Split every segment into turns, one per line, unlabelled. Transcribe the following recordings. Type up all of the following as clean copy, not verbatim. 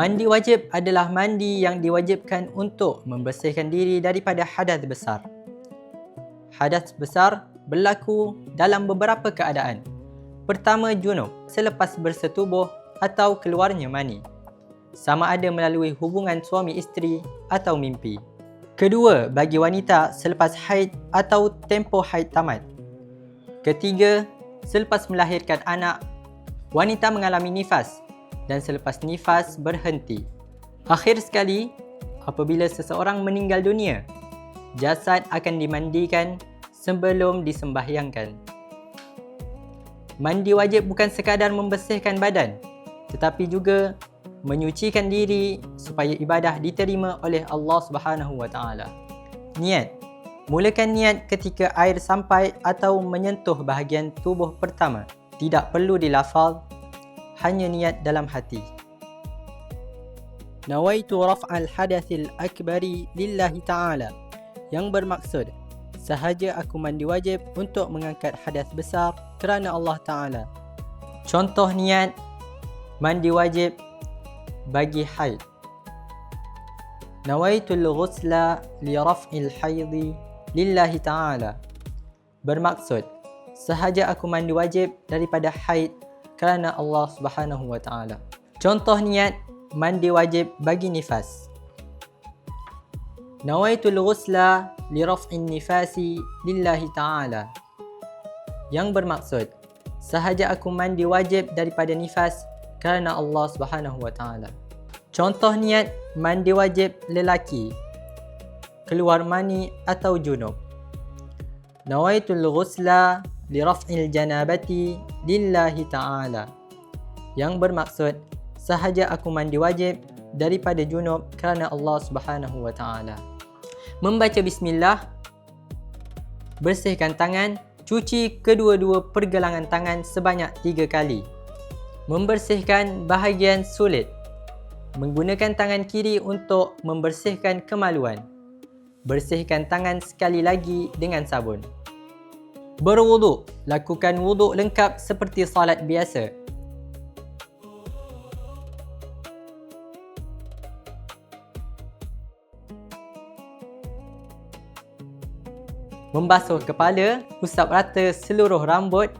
Mandi wajib adalah mandi yang diwajibkan untuk membersihkan diri daripada hadas besar. Hadas besar berlaku dalam beberapa keadaan. Pertama, junub, selepas bersetubuh atau keluarnya mani, sama ada melalui hubungan suami isteri atau mimpi. Kedua, bagi wanita selepas haid atau tempoh haid tamat. Ketiga, selepas melahirkan anak, wanita mengalami nifas dan selepas nifas berhenti. Akhir sekali, apabila seseorang meninggal dunia, jasad akan dimandikan sebelum disembahyangkan. Mandi wajib bukan sekadar membersihkan badan, tetapi juga menyucikan diri supaya ibadah diterima oleh Allah Subhanahu Wa Taala. Niat. Mulakan niat ketika air sampai atau menyentuh bahagian tubuh pertama. Tidak perlu dilafal, hanya niat dalam hati. Nawaitu raf'al hadathil akbari lillahi ta'ala, yang bermaksud sahaja aku mandi wajib untuk mengangkat hadas besar kerana Allah Ta'ala. Contoh niat mandi wajib bagi haid. Nawaitul ghusla li raf'il haidhi lillahi ta'ala, bermaksud sahaja aku mandi wajib daripada haid kerana Allah Subhanahu Wa Taala. Contoh niat mandi wajib bagi nifas. Nawaitul ghusla li raf'in nifasi lillahi ta'ala, yang bermaksud sahaja aku mandi wajib daripada nifas kerana Allah Subhanahu Wa Taala. Contoh niat mandi wajib lelaki, keluar mani atau junub. Nawaitul ghusla li raf'il janabati lillahi ta'ala, yang bermaksud sahaja aku mandi wajib daripada junub kerana Allah Subhanahu Wa Taala. Membaca bismillah, bersihkan tangan, cuci kedua-dua pergelangan tangan sebanyak 3 kali. Membersihkan bahagian sulit, menggunakan tangan kiri untuk membersihkan kemaluan. Bersihkan tangan sekali lagi dengan sabun. Berwuduk, lakukan wuduk lengkap seperti salat biasa. Membasuh kepala, usap rata seluruh rambut,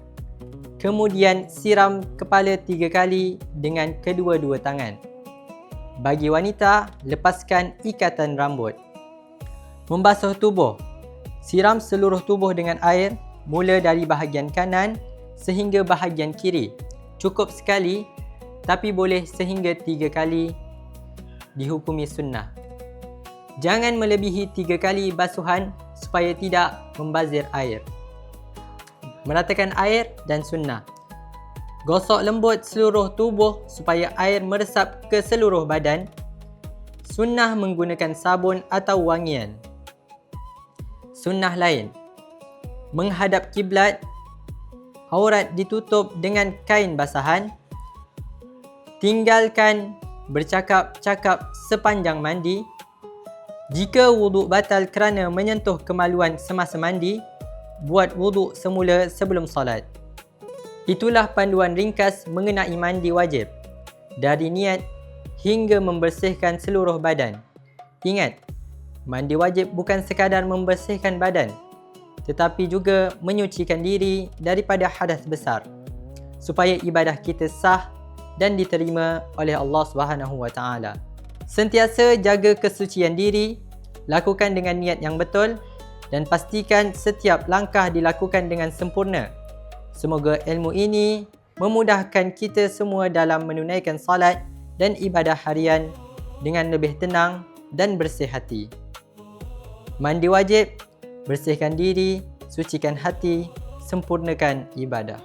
kemudian siram kepala 3 kali dengan kedua-dua tangan. Bagi wanita, lepaskan ikatan rambut. Membasuh tubuh, siram seluruh tubuh dengan air, mula dari bahagian kanan sehingga bahagian kiri. Cukup sekali, tapi boleh sehingga 3 kali, dihukumi sunnah. Jangan melebihi 3 kali basuhan supaya tidak membazir air. Meratakan air dan sunnah. Gosok lembut seluruh tubuh supaya air meresap ke seluruh badan. Sunnah menggunakan sabun atau wangian. Sunnah lain, menghadap kiblat, aurat ditutup dengan kain basahan, tinggalkan bercakap-cakap sepanjang mandi. Jika wuduk batal kerana menyentuh kemaluan semasa mandi, buat wuduk semula sebelum solat. Itulah panduan ringkas mengenai mandi wajib, dari niat hingga membersihkan seluruh badan. Ingat, mandi wajib bukan sekadar membersihkan badan, tetapi juga menyucikan diri daripada hadas besar, supaya ibadah kita sah dan diterima oleh Allah Subhanahu Wa Taala. Sentiasa jaga kesucian diri, lakukan dengan niat yang betul dan pastikan setiap langkah dilakukan dengan sempurna. Semoga ilmu ini memudahkan kita semua dalam menunaikan salat dan ibadah harian dengan lebih tenang dan bersih hati. Mandi wajib, bersihkan diri, sucikan hati, sempurnakan ibadah.